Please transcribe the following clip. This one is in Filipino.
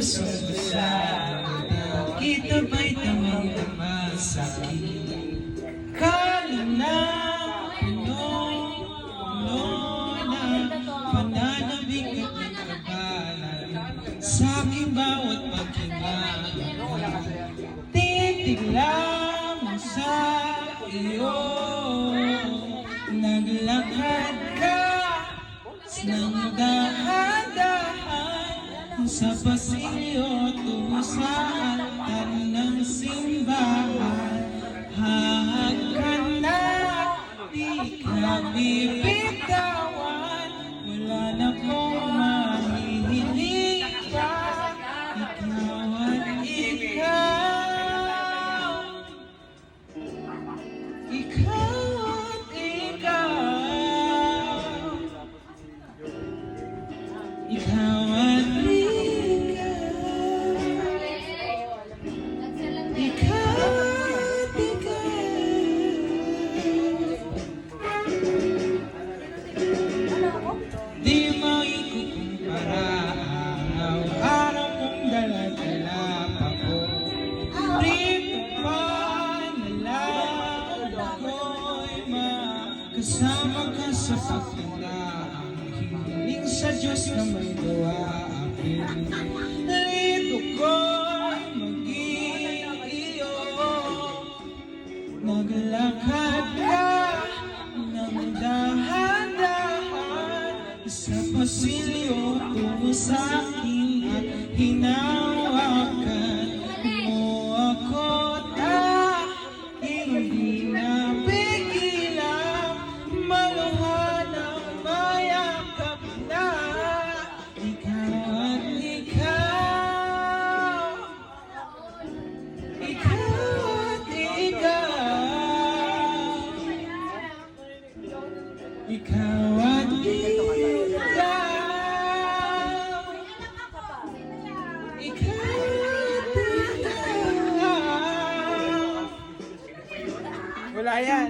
basa-basa. Kita ba'y tamang-tama sa akin? Kala na puno na pananabik at nagkabalan sa aking bawat paghinga. Titig lamang sa iyo, naglakad ka nang dahan-dahan sa pasilyo tungo sa altar ng simbahan. Hahag ka na, di ka bibitawan, wala na pong mahihiling pa. Ikaw at ikaw, ikaw at ikaw, ikaw at di mo ikukumpara ang araw kong dala-dala pa ko. Rito pa na lang ako'y makasama ka sa pagtanda. Ang hiling sa Diyos na may gawa akin. Rito ko'y maging iyo, naglakad ka ng dahan-dahan sa pasilyo tungo sa akin at hinawakan mo ako at hindi na pigilang maluhan ang mayakap na. Ikaw at ikaw, ikaw at ikaw, ikaw at ikaw, wala yan.